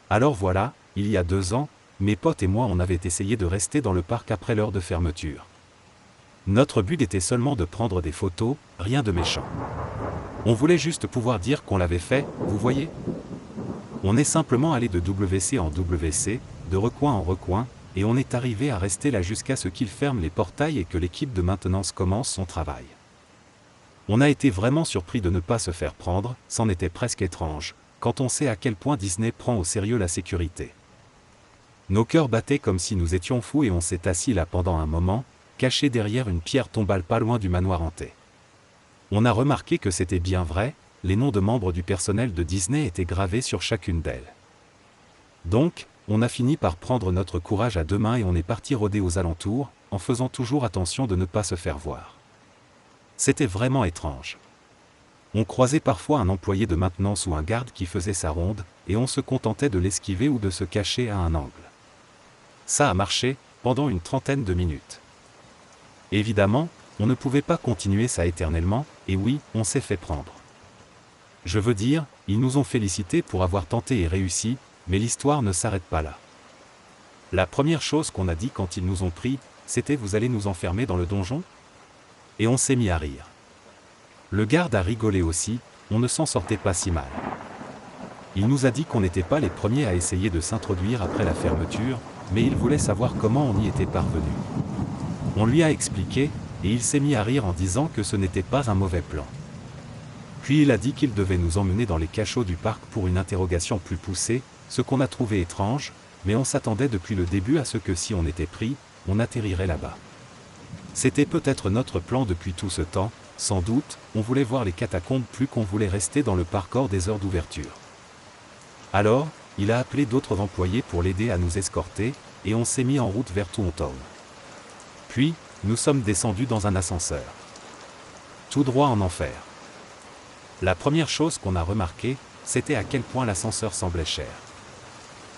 Alors voilà, il y a 2 ans, mes potes et moi on avait essayé de rester dans le parc après l'heure de fermeture. Notre but était seulement de prendre des photos, rien de méchant. On voulait juste pouvoir dire qu'on l'avait fait, vous voyez? On est simplement allé de WC en WC, de recoin en recoin, et on est arrivé à rester là jusqu'à ce qu'ils ferment les portails et que l'équipe de maintenance commence son travail. On a été vraiment surpris de ne pas se faire prendre, c'en était presque étrange, quand on sait à quel point Disney prend au sérieux la sécurité. Nos cœurs battaient comme si nous étions fous et on s'est assis là pendant un moment, caché derrière une pierre tombale pas loin du manoir hanté. On a remarqué que c'était bien vrai, les noms de membres du personnel de Disney étaient gravés sur chacune d'elles. Donc, on a fini par prendre notre courage à 2 mains et on est parti rôder aux alentours, en faisant toujours attention de ne pas se faire voir. C'était vraiment étrange. On croisait parfois un employé de maintenance ou un garde qui faisait sa ronde, et on se contentait de l'esquiver ou de se cacher à un angle. Ça a marché, pendant une 30aine de minutes. Évidemment, on ne pouvait pas continuer ça éternellement, et oui, on s'est fait prendre. Je veux dire, ils nous ont félicités pour avoir tenté et réussi, mais l'histoire ne s'arrête pas là. La première chose qu'on a dit quand ils nous ont pris, c'était « Vous allez nous enfermer dans le donjon ?» Et on s'est mis à rire. Le garde a rigolé aussi, on ne s'en sortait pas si mal. Il nous a dit qu'on n'était pas les premiers à essayer de s'introduire après la fermeture, mais il voulait savoir comment on y était parvenu. On lui a expliqué, et il s'est mis à rire en disant que ce n'était pas un mauvais plan. Puis il a dit qu'il devait nous emmener dans les cachots du parc pour une interrogation plus poussée, ce qu'on a trouvé étrange, mais on s'attendait depuis le début à ce que si on était pris, on atterrirait là-bas. C'était peut-être notre plan depuis tout ce temps, sans doute, on voulait voir les catacombes plus qu'on voulait rester dans le parc hors des heures d'ouverture. Alors, il a appelé d'autres employés pour l'aider à nous escorter, et on s'est mis en route vers Toontown. Puis, nous sommes descendus dans un ascenseur. Tout droit en enfer. La première chose qu'on a remarqué, c'était à quel point l'ascenseur semblait cher.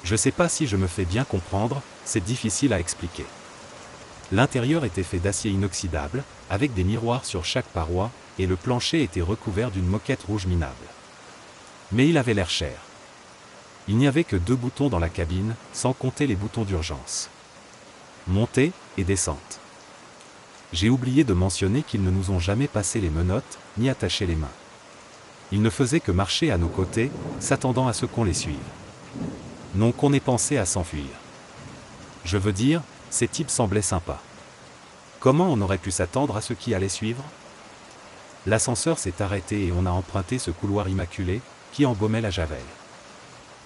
Je sais pas si je me fais bien comprendre, c'est difficile à expliquer. L'intérieur était fait d'acier inoxydable, avec des miroirs sur chaque paroi, et le plancher était recouvert d'une moquette rouge minable. Mais il avait l'air cher. Il n'y avait que 2 boutons dans la cabine, sans compter les boutons d'urgence. Montée et descente. J'ai oublié de mentionner qu'ils ne nous ont jamais passé les menottes, ni attaché les mains. Ils ne faisaient que marcher à nos côtés, s'attendant à ce qu'on les suive. Non qu'on ait pensé à s'enfuir. Je veux dire, ces types semblaient sympas. Comment on aurait pu s'attendre à ce qui allait suivre? L'ascenseur s'est arrêté et on a emprunté ce couloir immaculé, qui embaumait la javel.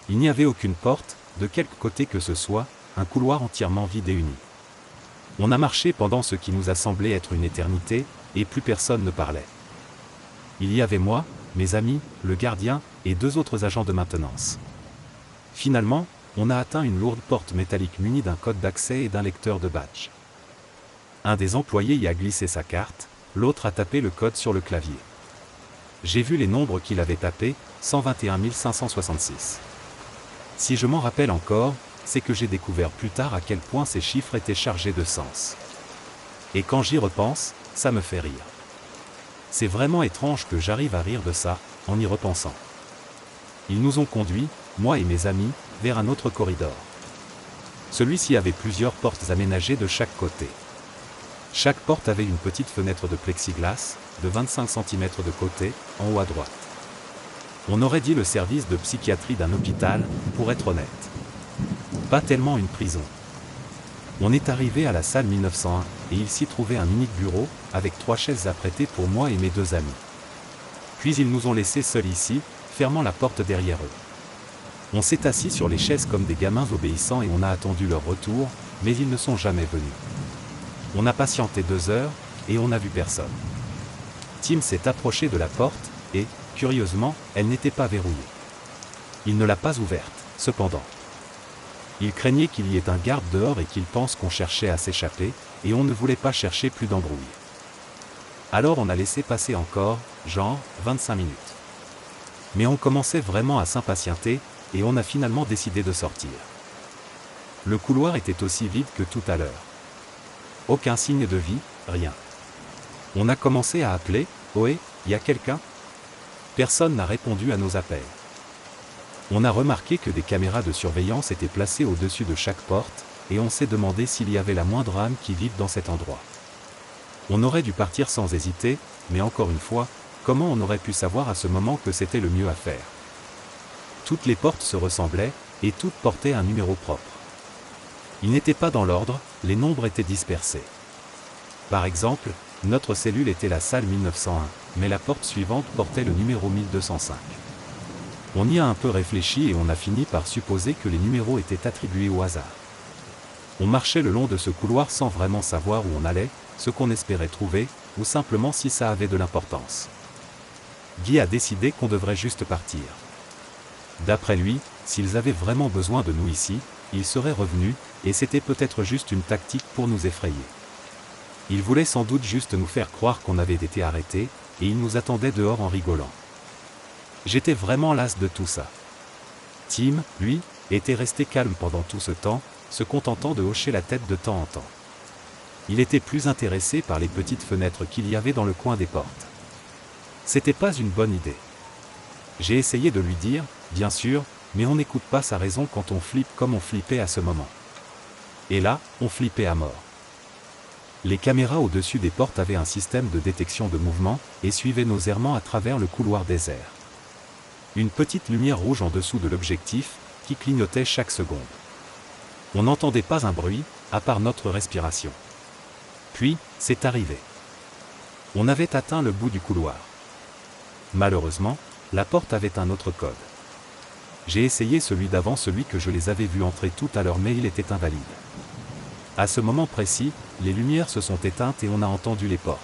Il n'y avait aucune porte, de quelque côté que ce soit, un couloir entièrement vide et uni. On a marché pendant ce qui nous a semblé être une éternité, et plus personne ne parlait. Il y avait moi, mes amis, le gardien, et 2 autres agents de maintenance. Finalement, on a atteint une lourde porte métallique munie d'un code d'accès et d'un lecteur de badge. Un des employés y a glissé sa carte, l'autre a tapé le code sur le clavier. J'ai vu les nombres qu'il avait tapés, 121 566. Si je m'en rappelle encore, c'est que j'ai découvert plus tard à quel point ces chiffres étaient chargés de sens. Et quand j'y repense, ça me fait rire. C'est vraiment étrange que j'arrive à rire de ça, en y repensant. Ils nous ont conduits, moi et mes amis, vers un autre corridor. Celui-ci avait plusieurs portes aménagées de chaque côté. Chaque porte avait une petite fenêtre de plexiglas, de 25 cm de côté, en haut à droite. On aurait dit le service de psychiatrie d'un hôpital, pour être honnête. Pas tellement une prison. On est arrivé à la salle 1901, et il s'y trouvait un unique bureau, avec 3 chaises apprêtées pour moi et mes 2 amis. Puis ils nous ont laissés seuls ici, fermant la porte derrière eux. On s'est assis sur les chaises comme des gamins obéissants et on a attendu leur retour, mais ils ne sont jamais venus. On a patienté 2 heures, et on n'a vu personne. Tim s'est approché de la porte, et, curieusement, elle n'était pas verrouillée. Il ne l'a pas ouverte, cependant. Il craignait qu'il y ait un garde dehors et qu'il pense qu'on cherchait à s'échapper, et on ne voulait pas chercher plus d'embrouille. Alors on a laissé passer encore, genre, 25 minutes. Mais on commençait vraiment à s'impatienter, et on a finalement décidé de sortir. Le couloir était aussi vide que tout à l'heure. Aucun signe de vie, rien. On a commencé à appeler, « Ohé, y a quelqu'un ?» Personne n'a répondu à nos appels. On a remarqué que des caméras de surveillance étaient placées au-dessus de chaque porte, et on s'est demandé s'il y avait la moindre âme qui vive dans cet endroit. On aurait dû partir sans hésiter, mais encore une fois, comment on aurait pu savoir à ce moment que c'était le mieux à faire? Toutes les portes se ressemblaient, et toutes portaient un numéro propre. Ils n'étaient pas dans l'ordre, les nombres étaient dispersés. Par exemple, notre cellule était la salle 1901, mais la porte suivante portait le numéro 1205. On y a un peu réfléchi et on a fini par supposer que les numéros étaient attribués au hasard. On marchait le long de ce couloir sans vraiment savoir où on allait, ce qu'on espérait trouver, ou simplement si ça avait de l'importance. Guy a décidé qu'on devrait juste partir. D'après lui, s'ils avaient vraiment besoin de nous ici, ils seraient revenus, et c'était peut-être juste une tactique pour nous effrayer. Ils voulaient sans doute juste nous faire croire qu'on avait été arrêtés, et ils nous attendaient dehors en rigolant. J'étais vraiment las de tout ça. Tim, lui, était resté calme pendant tout ce temps, se contentant de hocher la tête de temps en temps. Il était plus intéressé par les petites fenêtres qu'il y avait dans le coin des portes. C'était pas une bonne idée. J'ai essayé de lui dire, bien sûr, mais on n'écoute pas sa raison quand on flippe comme on flippait à ce moment. Et là, on flippait à mort. Les caméras au-dessus des portes avaient un système de détection de mouvement, et suivaient nos errements à travers le couloir désert. Une petite lumière rouge en dessous de l'objectif, qui clignotait chaque seconde. On n'entendait pas un bruit, à part notre respiration. Puis, c'est arrivé. On avait atteint le bout du couloir. Malheureusement, la porte avait un autre code. J'ai essayé celui d'avant, celui que je les avais vus entrer tout à l'heure, mais il était invalide. À ce moment précis, les lumières se sont éteintes et on a entendu les portes.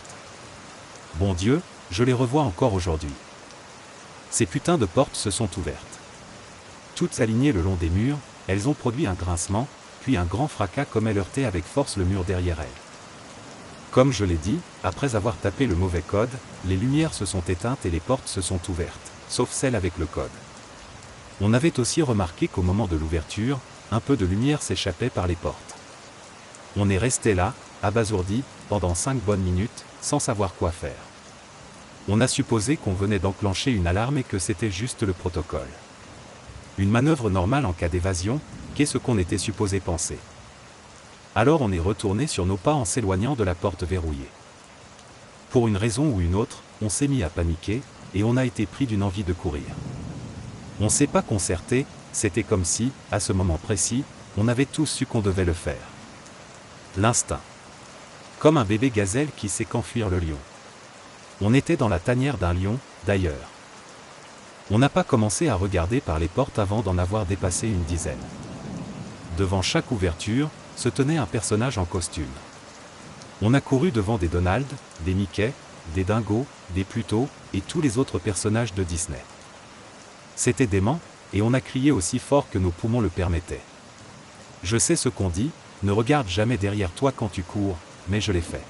Bon Dieu, je les revois encore aujourd'hui. Ces putains de portes se sont ouvertes. Toutes alignées le long des murs, elles ont produit un grincement, puis un grand fracas comme elles heurtaient avec force le mur derrière elles. Comme je l'ai dit, après avoir tapé le mauvais code, les lumières se sont éteintes et les portes se sont ouvertes, sauf celle avec le code. On avait aussi remarqué qu'au moment de l'ouverture, un peu de lumière s'échappait par les portes. On est resté là, abasourdi, pendant 5 bonnes minutes, sans savoir quoi faire. On a supposé qu'on venait d'enclencher une alarme et que c'était juste le protocole. Une manœuvre normale en cas d'évasion, qu'est-ce qu'on était supposé penser? Alors on est retourné sur nos pas en s'éloignant de la porte verrouillée. Pour une raison ou une autre, on s'est mis à paniquer, et on a été pris d'une envie de courir. On s'est pas concerté, c'était comme si, à ce moment précis, on avait tous su qu'on devait le faire. L'instinct. Comme un bébé gazelle qui sait qu'enfuir le lion. On était dans la tanière d'un lion, d'ailleurs. On n'a pas commencé à regarder par les portes avant d'en avoir dépassé une dizaine. Devant chaque ouverture, se tenait un personnage en costume. On a couru devant des Donald, des Mickey, des Dingo, des Pluto, et tous les autres personnages de Disney. C'était dément, et on a crié aussi fort que nos poumons le permettaient. Je sais ce qu'on dit, ne regarde jamais derrière toi quand tu cours, mais je l'ai fait.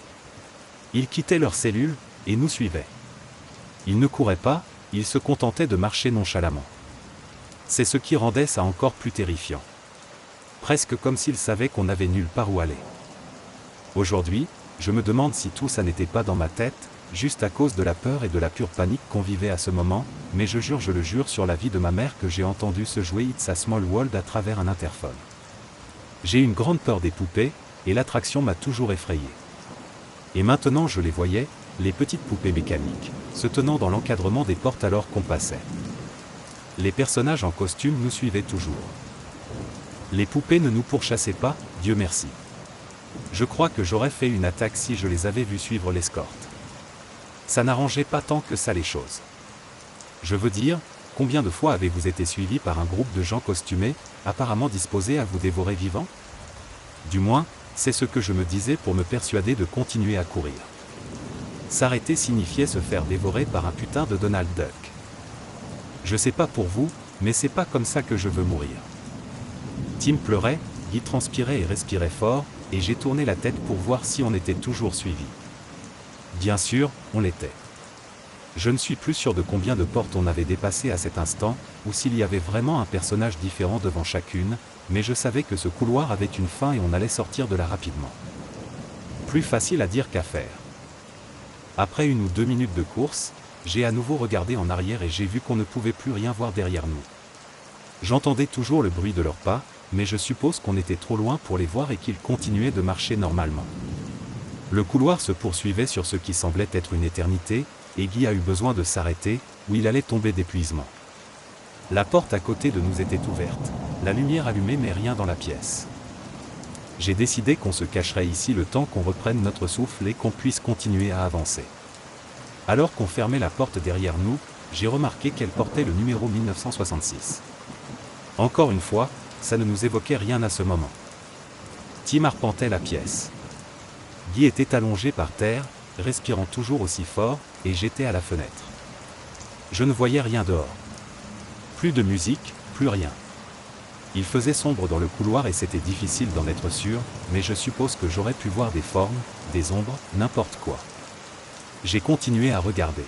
Ils quittaient leur cellule, et nous suivaient. Ils ne couraient pas, ils se contentaient de marcher nonchalamment. C'est ce qui rendait ça encore plus terrifiant. Presque comme s'ils savaient qu'on n'avait nulle part où aller. Aujourd'hui, je me demande si tout ça n'était pas dans ma tête, juste à cause de la peur et de la pure panique qu'on vivait à ce moment, mais je le jure sur la vie de ma mère que j'ai entendu se jouer It's a Small World à travers un interphone. J'ai une grande peur des poupées, et l'attraction m'a toujours effrayé. Et maintenant je les voyais, les petites poupées mécaniques, se tenant dans l'encadrement des portes alors qu'on passait. Les personnages en costume nous suivaient toujours. Les poupées ne nous pourchassaient pas, Dieu merci. Je crois que j'aurais fait une attaque si je les avais vus suivre l'escorte. Ça n'arrangeait pas tant que ça les choses. Je veux dire, combien de fois avez-vous été suivi par un groupe de gens costumés, apparemment disposés à vous dévorer vivant? Du moins, c'est ce que je me disais pour me persuader de continuer à courir. S'arrêter signifiait se faire dévorer par un putain de Donald Duck. Je sais pas pour vous, mais c'est pas comme ça que je veux mourir. Tim pleurait, Guy transpirait et respirait fort, et j'ai tourné la tête pour voir si on était toujours suivi. Bien sûr, on l'était. Je ne suis plus sûr de combien de portes on avait dépassé à cet instant, ou s'il y avait vraiment un personnage différent devant chacune, mais je savais que ce couloir avait une fin et on allait sortir de là rapidement. Plus facile à dire qu'à faire. Après 1 ou 2 minutes de course, j'ai à nouveau regardé en arrière et j'ai vu qu'on ne pouvait plus rien voir derrière nous. J'entendais toujours le bruit de leurs pas, mais je suppose qu'on était trop loin pour les voir et qu'ils continuaient de marcher normalement. Le couloir se poursuivait sur ce qui semblait être une éternité, et Guy a eu besoin de s'arrêter, ou il allait tomber d'épuisement. La porte à côté de nous était ouverte, la lumière allumée mais rien dans la pièce. J'ai décidé qu'on se cacherait ici le temps qu'on reprenne notre souffle et qu'on puisse continuer à avancer. Alors qu'on fermait la porte derrière nous, j'ai remarqué qu'elle portait le numéro 1966. Encore une fois, ça ne nous évoquait rien à ce moment. Tim arpentait la pièce. Guy était allongé par terre, respirant toujours aussi fort, et j'étais à la fenêtre. Je ne voyais rien dehors. Plus de musique, plus rien. Il faisait sombre dans le couloir et c'était difficile d'en être sûr, mais je suppose que j'aurais pu voir des formes, des ombres, n'importe quoi. J'ai continué à regarder.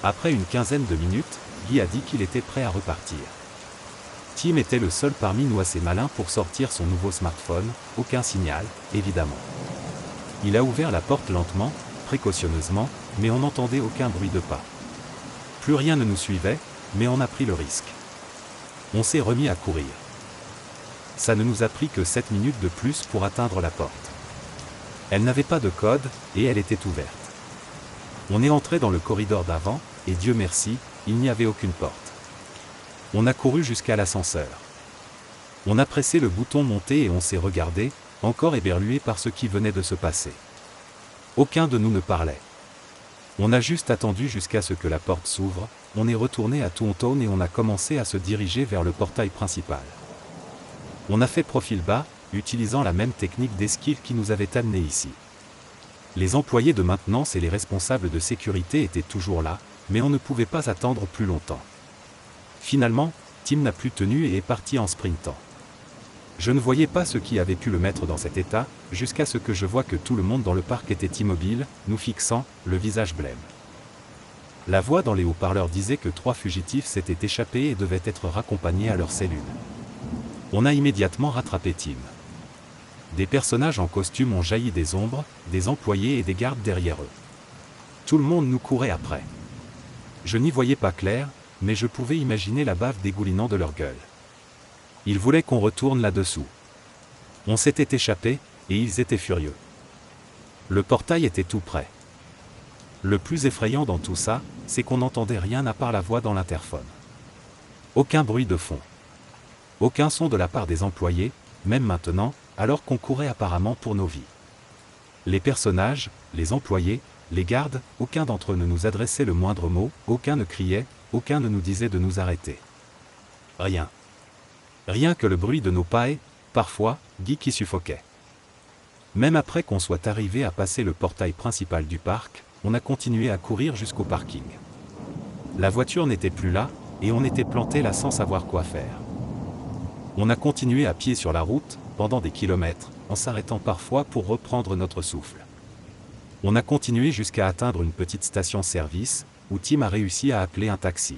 Après une quinzaine de minutes, Guy a dit qu'il était prêt à repartir. Tim était le seul parmi nous assez malin pour sortir son nouveau smartphone, aucun signal, évidemment. Il a ouvert la porte lentement, précautionneusement, mais on n'entendait aucun bruit de pas. Plus rien ne nous suivait, mais on a pris le risque. On s'est remis à courir. Ça ne nous a pris que 7 minutes de plus pour atteindre la porte. Elle n'avait pas de code, et elle était ouverte. On est entré dans le corridor d'avant, et Dieu merci, il n'y avait aucune porte. On a couru jusqu'à l'ascenseur. On a pressé le bouton monter et on s'est regardé, encore éberlué par ce qui venait de se passer. Aucun de nous ne parlait. On a juste attendu jusqu'à ce que la porte s'ouvre, on est retourné à Toontown et on a commencé à se diriger vers le portail principal. On a fait profil bas, utilisant la même technique d'esquive qui nous avait amenés ici. Les employés de maintenance et les responsables de sécurité étaient toujours là, mais on ne pouvait pas attendre plus longtemps. Finalement, Tim n'a plus tenu et est parti en sprintant. Je ne voyais pas ce qui avait pu le mettre dans cet état, jusqu'à ce que je vois que tout le monde dans le parc était immobile, nous fixant, le visage blême. La voix dans les haut-parleurs disait que 3 fugitifs s'étaient échappés et devaient être raccompagnés à leur cellule. On a immédiatement rattrapé Tim. Des personnages en costume ont jailli des ombres, des employés et des gardes derrière eux. Tout le monde nous courait après. Je n'y voyais pas clair, mais je pouvais imaginer la bave dégoulinant de leur gueule. Ils voulaient qu'on retourne là-dessous. On s'était échappé, et ils étaient furieux. Le portail était tout près. Le plus effrayant dans tout ça, c'est qu'on n'entendait rien à part la voix dans l'interphone. Aucun bruit de fond. Aucun son de la part des employés, même maintenant, alors qu'on courait apparemment pour nos vies. Les personnages, les employés, les gardes, aucun d'entre eux ne nous adressait le moindre mot, aucun ne criait, aucun ne nous disait de nous arrêter. Rien. Rien que le bruit de nos pas et, parfois, Guy qui suffoquait. Même après qu'on soit arrivé à passer le portail principal du parc, on a continué à courir jusqu'au parking. La voiture n'était plus là, et on était planté là sans savoir quoi faire. On a continué à pied sur la route, pendant des kilomètres, en s'arrêtant parfois pour reprendre notre souffle. On a continué jusqu'à atteindre une petite station-service, où Tim a réussi à appeler un taxi.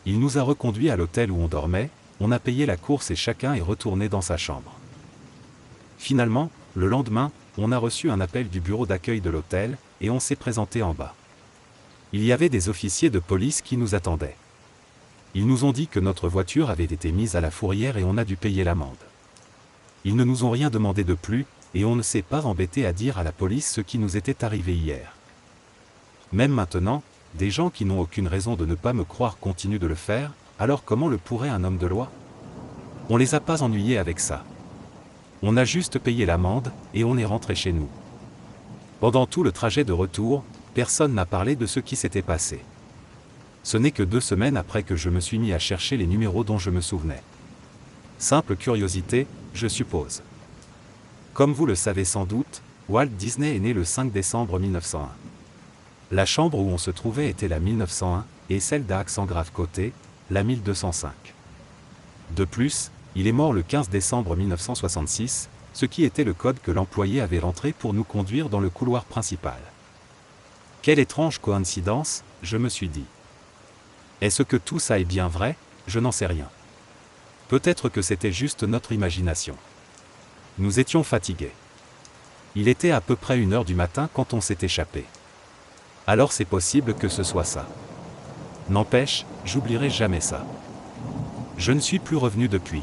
Il nous a reconduits à l'hôtel où on dormait, on a payé la course et chacun est retourné dans sa chambre. Finalement, le lendemain, on a reçu un appel du bureau d'accueil de l'hôtel, et on s'est présenté en bas. Il y avait des officiers de police qui nous attendaient. Ils nous ont dit que notre voiture avait été mise à la fourrière et on a dû payer l'amende. Ils ne nous ont rien demandé de plus, et on ne s'est pas embêté à dire à la police ce qui nous était arrivé hier. Même maintenant, des gens qui n'ont aucune raison de ne pas me croire continuent de le faire, alors comment le pourrait un homme de loi? On les a pas ennuyés avec ça. On a juste payé l'amende, et on est rentré chez nous. Pendant tout le trajet de retour, personne n'a parlé de ce qui s'était passé. Ce n'est que 2 semaines après que je me suis mis à chercher les numéros dont je me souvenais. Simple curiosité, je suppose. Comme vous le savez sans doute, Walt Disney est né le 5 décembre 1901. La chambre où on se trouvait était la 1901, et celle d'à accent grave côté, la 1205. De plus, il est mort le 15 décembre 1966, ce qui était le code que l'employé avait rentré pour nous conduire dans le couloir principal. Quelle étrange coïncidence, je me suis dit. Est-ce que tout ça est bien vrai? Je n'en sais rien. Peut-être que c'était juste notre imagination. Nous étions fatigués. Il était à peu près 1h du matin quand on s'est échappé. Alors c'est possible que ce soit ça. N'empêche, j'oublierai jamais ça. Je ne suis plus revenu depuis.